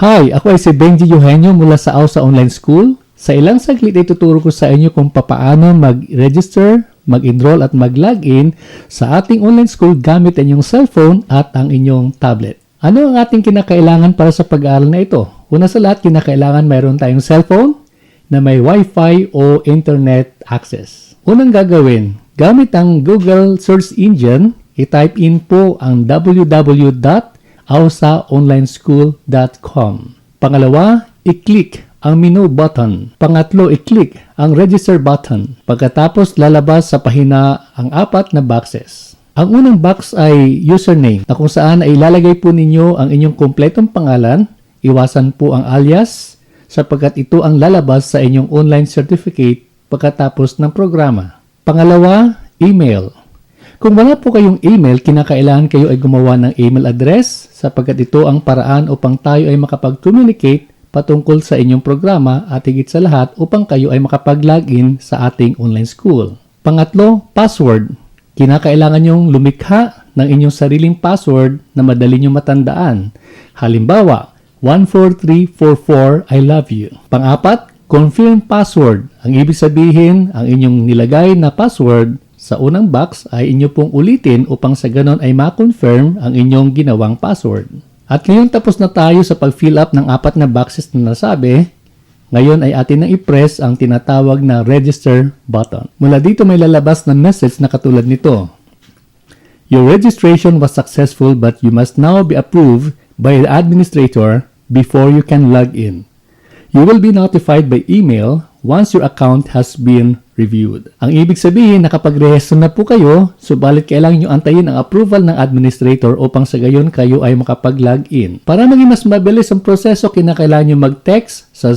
Hi, ako ay si Benji Eugenio mula sa AUSA Online School. Sa ilang saglit ay tuturo ko sa inyo kung papaano mag-register, mag-enroll at mag-login sa ating online school gamit ang inyong cellphone at ang inyong tablet. Ano ang ating kinakailangan para sa pag-aaral na ito? Una sa lahat, kinakailangan mayroon tayong cellphone na may Wi-Fi o internet access. Unang gagawin, gamit ang Google search engine, i-type in po ang www.ausaonlineschool.com. Pangalawa, i-click ang menu button. Pangatlo, i-click ang register button. Pagkatapos, lalabas sa pahina ang apat na boxes. Ang unang box ay username, na kung saan ay ilalagay po ninyo ang inyong kumpletong pangalan. Iwasan po ang alias, sapagkat ito ang lalabas sa inyong online certificate pagkatapos ng programa. Pangalawa, email. Kung wala po kayong email, kinakailangan kayo ay gumawa ng email address sapagkat ito ang paraan upang tayo ay makapag-communicate patungkol sa inyong programa at higit sa lahat upang kayo ay makapag-login sa ating online school. Pangatlo, password. Kinakailangan nyong lumikha ng inyong sariling password na madali nyong matandaan. Halimbawa, 14344 I love you. Pang-apat, confirm password. Ang ibig sabihin, ang inyong nilagay na password sa unang box ay inyo pong ulitin upang sa ganon ay ma-confirm ang inyong ginawang password. At ngayon tapos na tayo sa pag-fill up ng apat na boxes na nasabi. Ngayon ay atin na i-press ang tinatawag na register button. Mula dito may lalabas na message na katulad nito. Your registration was successful but you must now be approved by the administrator before you can log in. You will be notified by email once your account has been reviewed. Ang ibig sabihin, nakapag-register na po kayo, subalit kailangan nyo antayin ang approval ng administrator upang sa gayon kayo ay makapag-log in. Para maging mas mabilis ang proseso, kinakailangan nyo mag-text sa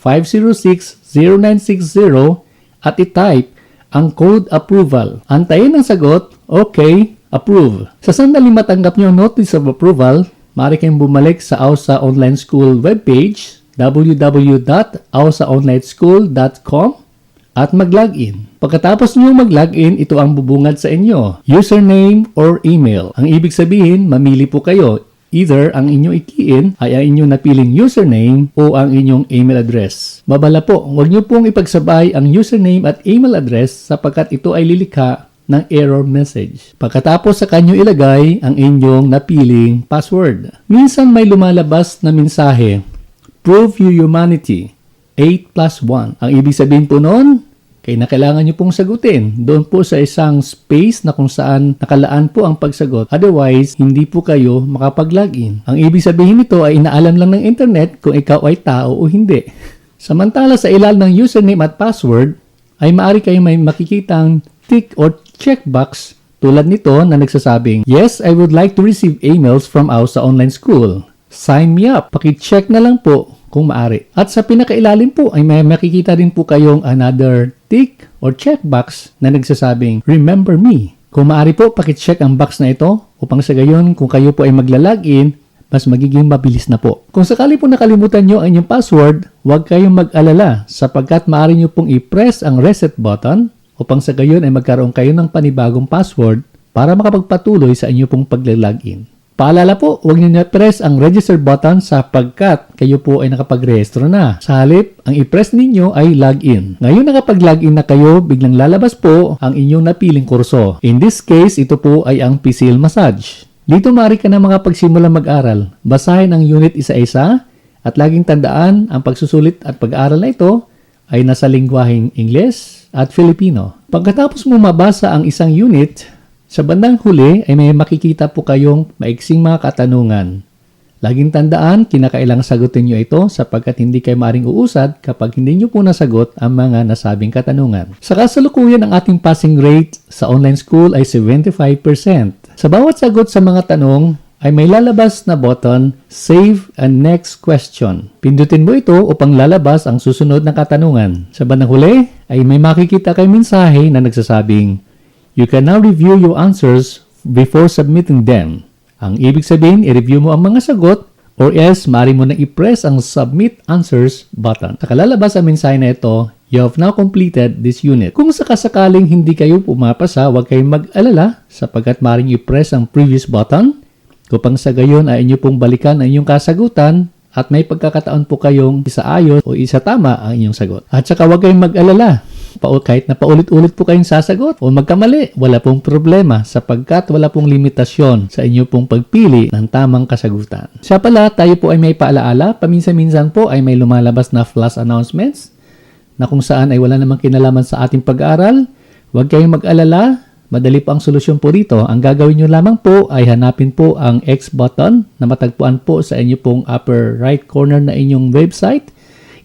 0917-506-0960 at i-type ang code approval. Antayin ang sagot, okay, approve. Sa sandaling matanggap nyo ang notice of approval, maaari kayong bumalik sa AUSA Online School webpage www.ausaonlineschool.com at mag-login. Pagkatapos nyo mag-login, ito ang bubungad sa inyo, username or email. Ang ibig sabihin, mamili po kayo. Either ang inyong i-key-in ay ang inyong napiling username o ang inyong email address. Babala po, huwag nyo pong ipagsabay ang username at email address sapagkat ito ay lilikha ng error message. Pagkatapos sa kanyo ilagay ang inyong napiling password. Minsan may lumalabas na mensahe, Prove your humanity, 8 plus 1. Ang ibig sabihin po noon, kailangan nyo pong sagutin. Doon po sa isang space na kung saan nakalaan po ang pagsagot. Otherwise, hindi po kayo makapag-login. Ang ibig sabihin nito ay inaalam lang ng internet kung ikaw ay tao o hindi. Samantala sa ilalim ng username at password, ay maaari kayo may makikitang tick or checkbox tulad nito na nagsasabing, Yes, I would like to receive emails from AUSA Online School. Sign me up. Paki-check na lang po kung maaari. At sa pinakailalim po ay may makikita din po kayong another tick or checkbox na nagsasabing, Remember me. Kung maaari po, paki-check ang box na ito upang sa gayon kung kayo po ay magla-login, mas magiging mabilis na po. Kung sakali po nakalimutan nyo ang inyong password, huwag kayong mag-alala sapagkat maaari nyo pong i-press ang reset button upang sa gayon ay magkaroon kayo ng panibagong password para makapagpatuloy sa inyo pong pagla-login. Paalala po, huwag niyo na-press ang register button sapagkat kayo po ay nakapag-rehistro na. Sa halip, ang i-press ninyo ay login. Ngayon nakapag-login na kayo, biglang lalabas po ang inyong napiling kurso. In this case, ito po ay ang PCL Massage. Dito maaari ka na makapagsimula mag-aral. Basahin ang unit isa-isa at laging tandaan ang pagsusulit at pag-aaral na ito ay nasa lingwaheng Ingles at Filipino. Pagkatapos mo mabasa ang isang unit, sa bandang huli ay may makikita po kayong maiksing mga katanungan. Laging tandaan, kinakailangang sagutin nyo ito sapagkat hindi kayo maaring uusad kapag hindi nyo po nasagot ang mga nasabing katanungan. Sa kasalukuyan, ang ating passing rate sa online school ay 75%. Sa bawat sagot sa mga tanong ay may lalabas na button, Save and Next Question. Pindutin mo ito upang lalabas ang susunod na katanungan. Sa bandang huli ay may makikita kayong mensahe na nagsasabing, You can now review your answers before submitting them. Ang ibig sabihin, i-review mo ang mga sagot or else, maaari mo na i-press ang Submit Answers button. Sa kalalabas ang mensahe na ito, You have now completed this unit. Kung sakasakaling hindi kayo pumapasa, huwag kayong mag-alala sapagkat maaaring i-press ang previous button Kupang sa gayon ay inyo pong balikan ang inyong kasagutan at may pagkakataon po kayong isaayos o isatama ang inyong sagot. At saka huwag kayong mag-alala. Kahit na paulit-ulit po kayong sasagot o magkamali, wala pong problema sapagkat wala pong limitasyon sa inyo pong pagpili ng tamang kasagutan. Siya pala, tayo po ay may paalaala. Paminsan-minsan po ay may lumalabas na flash announcements na kung saan ay wala namang kinalaman sa ating pag-aaral. Huwag kayong mag-alala. Madali po ang solusyon po dito. Ang gagawin nyo lamang po ay hanapin po ang X button na matagpuan po sa inyo pong upper right corner na inyong website.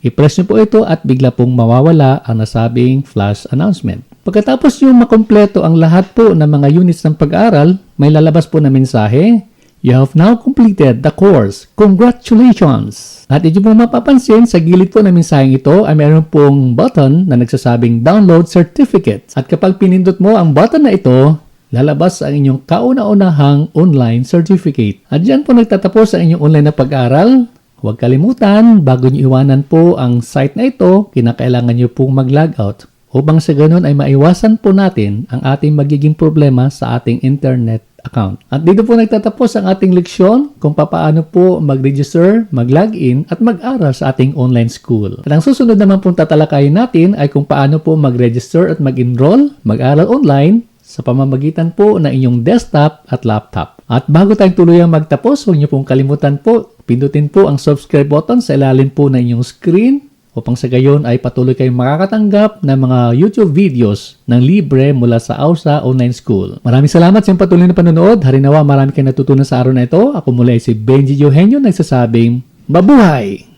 I-press nyo po ito at bigla pong mawawala ang nasabing flash announcement. Pagkatapos nyo makompleto ang lahat po ng mga units ng pag-aaral, may lalabas po na mensahe, "You have now completed the course. Congratulations!" At inyo pong mapapansin, sa gilid po ng mensaheng ito ay mayroon pong button na nagsasabing Download Certificate. At kapag pinindot mo ang button na ito, lalabas ang inyong kauna-unahang online certificate. At dyan po nagtatapos ang inyong online na pag-aaral. Huwag kalimutan, bago nyo iwanan po ang site na ito, kinakailangan nyo pong mag-logout. Upang sa ganun ay maiwasan po natin ang ating magiging problema sa ating internet account. At dito po nagtatapos ang ating leksyon kung paano po mag-register, mag-login at mag-aral sa ating online school. At ang susunod naman pong tatalakayin natin ay kung paano po mag-register at mag-enroll, mag-aral online sa pamamagitan po ng inyong desktop at laptop. At bago tayong tuluyang magtapos, huwag niyo pong kalimutan po, pindutin po ang subscribe button sa ilalim po ng inyong screen upang sa gayon ay patuloy kayong makakatanggap ng mga YouTube videos ng libre mula sa AUSA Online School. Maraming salamat sa patuloy na panonood. Harinawa marami kayong natutunan sa araw na ito. Ako muli ay si Benji Eugenio nagsasabing, mabuhay!